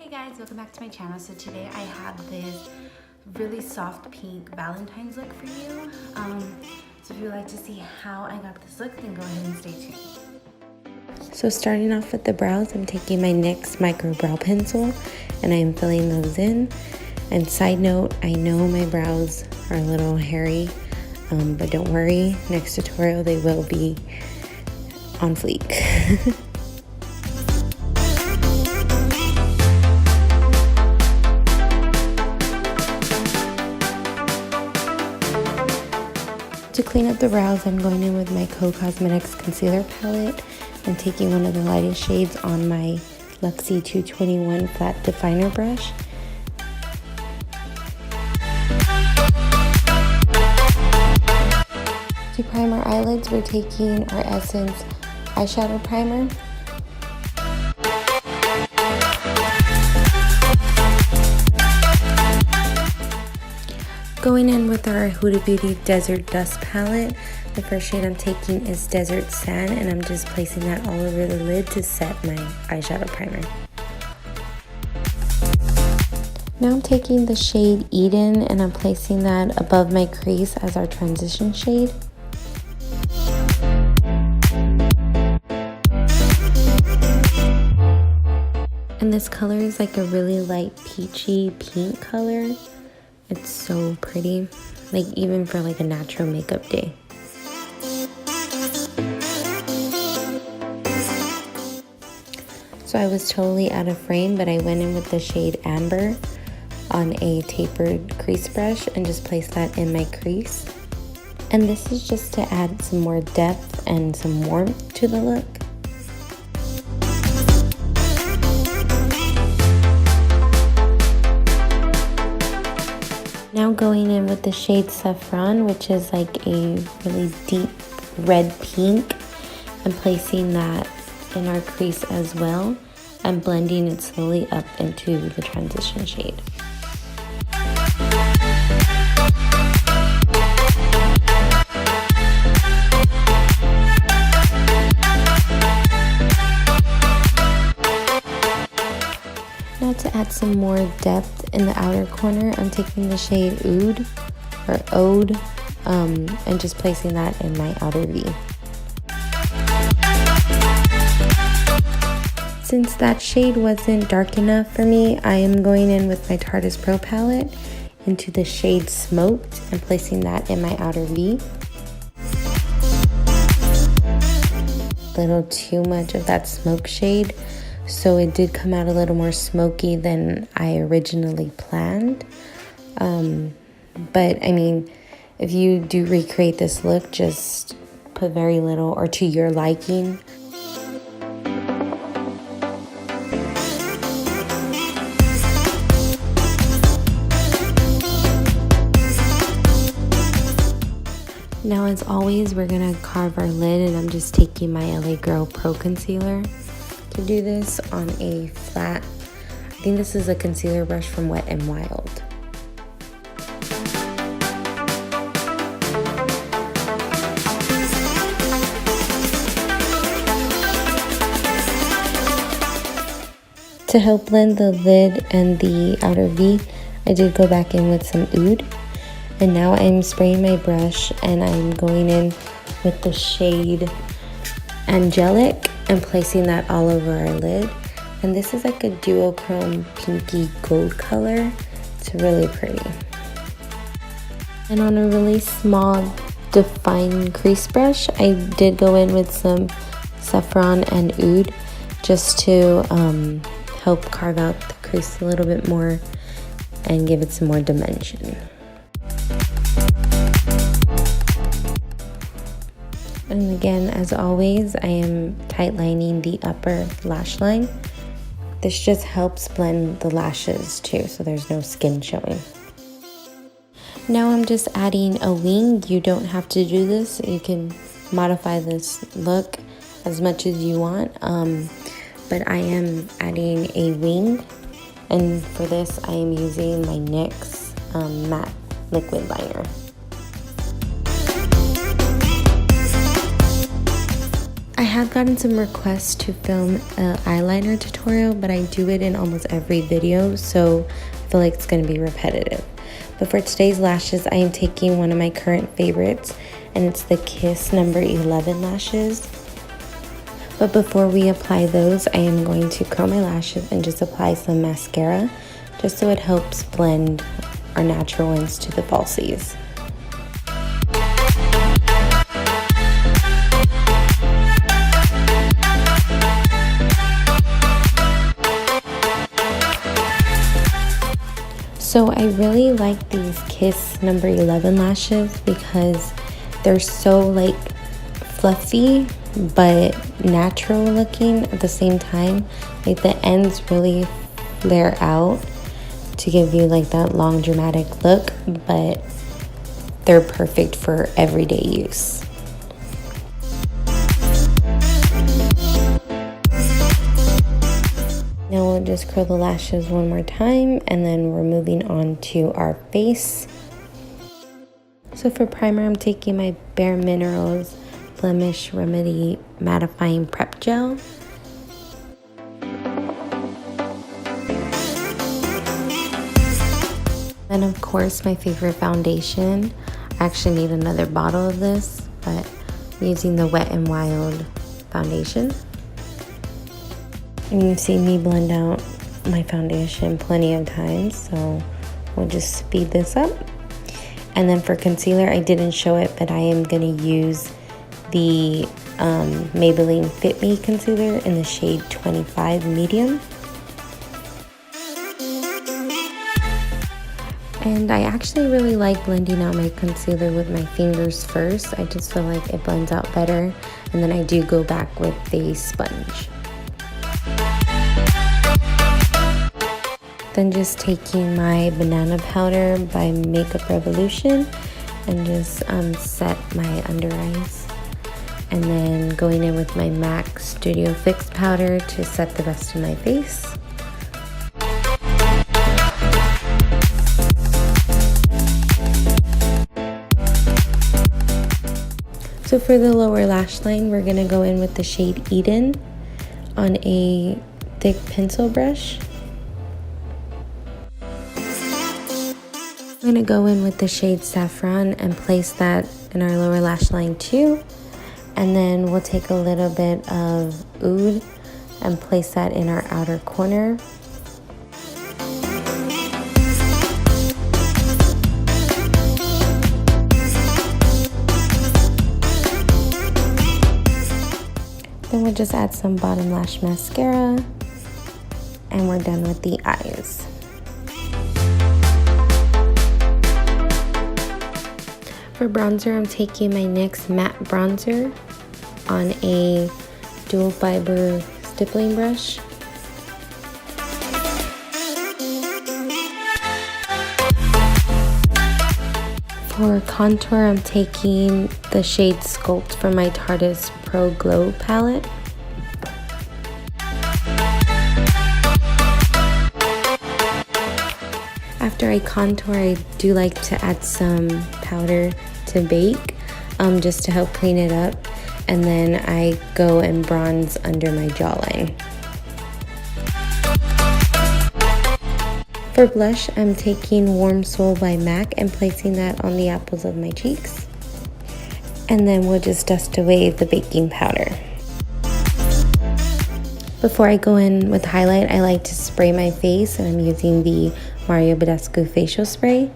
Hey guys, welcome back to my channel. So today I have this really soft pink Valentine's look for you. So if you would like to see how I got this look, then go ahead and stay tuned. So starting off with the brows, I'm taking my NYX micro brow pencil and I am filling those in. And side note, I know my brows are a little hairy, but don't worry, next tutorial they will be on fleek. To clean up the brows, I'm going in with my Cosmetics concealer palette and taking one of the lightest shades on my Lux 221 flat definer brush. To prime our eyelids, we're taking our Essence eyeshadow primer. Going in with our Huda Beauty Desert Dust palette, the first shade I'm taking is Desert Sand, and I'm just placing that all over the lid to set my eyeshadow primer. Now I'm taking the shade Eden and I'm placing that above my crease as our transition shade. And this color is like a really light peachy pink color. It's so pretty, like even for like a natural makeup day. So I was totally out of frame, but I went in with the shade Amber on a tapered crease brush and just placed that in my crease. And this is just to add some more depth and some warmth to the look. Now going in with the shade Saffron, which is like a really deep red pink, and placing that in our crease as well and blending it slowly up into the transition shade. Now to add some more depth in the outer corner, I'm taking the shade Ode, and just placing that in my outer V. Since that shade wasn't dark enough for me, I am going in with my Tarte Pro palette into the shade Smoked and placing that in my outer V. A little too much of that smoke shade, so it did come out a little more smoky than I originally planned. But I mean, if you do recreate this look, just put very little or to your liking. Now as always, we're gonna carve our lid, and I'm just taking my LA Girl Pro Concealer to do this on a flat, I think this is a concealer brush from Wet n Wild. To help blend the lid and the outer V, I did go back in with some Oud. And now I'm spraying my brush and I'm going in with the shade Angelic and placing that all over our lid. And this is like a duochrome pinky gold color. It's really pretty. And on a really small defined crease brush, I did go in with some Saffron and Oud just to help carve out the crease a little bit more and give it some more dimension. And again, as always, I am tightlining the upper lash line. This just helps blend the lashes too, so there's no skin showing. Now I'm just adding a wing. You don't have to do this. You can modify this look as much as you want. But I am adding a wing. And for this, I am using my NYX matte liquid liner. I have gotten some requests to film an eyeliner tutorial, but I do it in almost every video, so I feel like it's going to be repetitive. But for today's lashes, I am taking one of my current favorites, and it's the Kiss number 11 lashes. But before we apply those, I am going to curl my lashes and just apply some mascara, just so it helps blend our natural ones to the falsies. So I really like these Kiss number 11 lashes because they're so like fluffy but natural looking at the same time. Like the ends really flare out to give you like that long dramatic look, but they're perfect for everyday use. Now we'll just curl the lashes one more time, and then we're moving on to our face. So for primer, I'm taking my Bare Minerals Blemish Remedy Mattifying Prep Gel. And of course, my favorite foundation. I actually need another bottle of this, but I'm using the Wet n Wild foundation. And you've seen me blend out my foundation plenty of times, so we'll just speed this up. And then for concealer, I didn't show it, but I am going to use the Maybelline Fit Me concealer in the shade 25 medium. And I actually really like blending out my concealer with my fingers first. I just feel like it blends out better, and then I do go back with the sponge. Then just taking my banana powder by Makeup Revolution and just set my under eyes. And then going in with my MAC Studio Fix powder to set the rest of my face. So for the lower lash line, we're going to go in with the shade Eden on a thick pencil brush. I'm going to go in with the shade Saffron and place that in our lower lash line too. And then we'll take a little bit of Oud and place that in our outer corner. Then we'll just add some bottom lash mascara, and we're done with the eyes. For bronzer, I'm taking my NYX matte bronzer on a dual fiber stippling brush. For contour, I'm taking the shade Sculpt from my Tarte Pro Glow palette. After I contour, I do like to add some powder to bake, just to help clean it up. And then I go and bronze under my jawline. For blush, I'm taking Warm Soul by MAC and placing that on the apples of my cheeks. And then we'll just dust away the baking powder. Before I go in with highlight, I like to spray my face, and I'm using the Mario Badescu facial spray.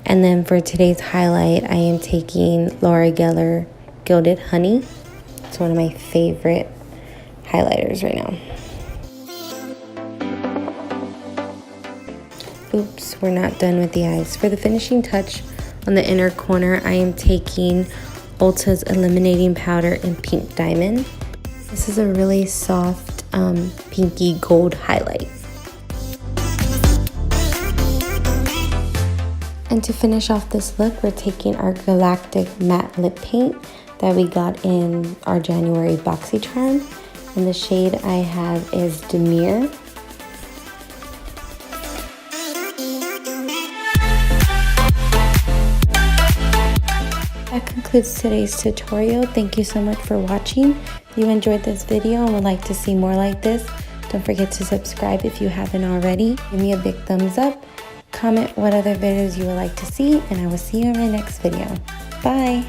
And then for today's highlight, I am taking Laura Geller Gilded Honey. It's one of my favorite highlighters right now. Oops, we're not done with the eyes. For the finishing touch on the inner corner, I am taking Ulta's Illuminating Powder in Pink Diamond. This is a really soft pinky gold highlight. And to finish off this look, we're taking our Galactic Matte Lip Paint that we got in our January Boxycharm. And the shade I have is Demure. That concludes today's tutorial. Thank you so much for watching. you enjoyed this video and would like to see more like this, don't forget to subscribe if you haven't already. Give me a big thumbs up. Comment what other videos you would like to see, and I will see you in my next video. Bye!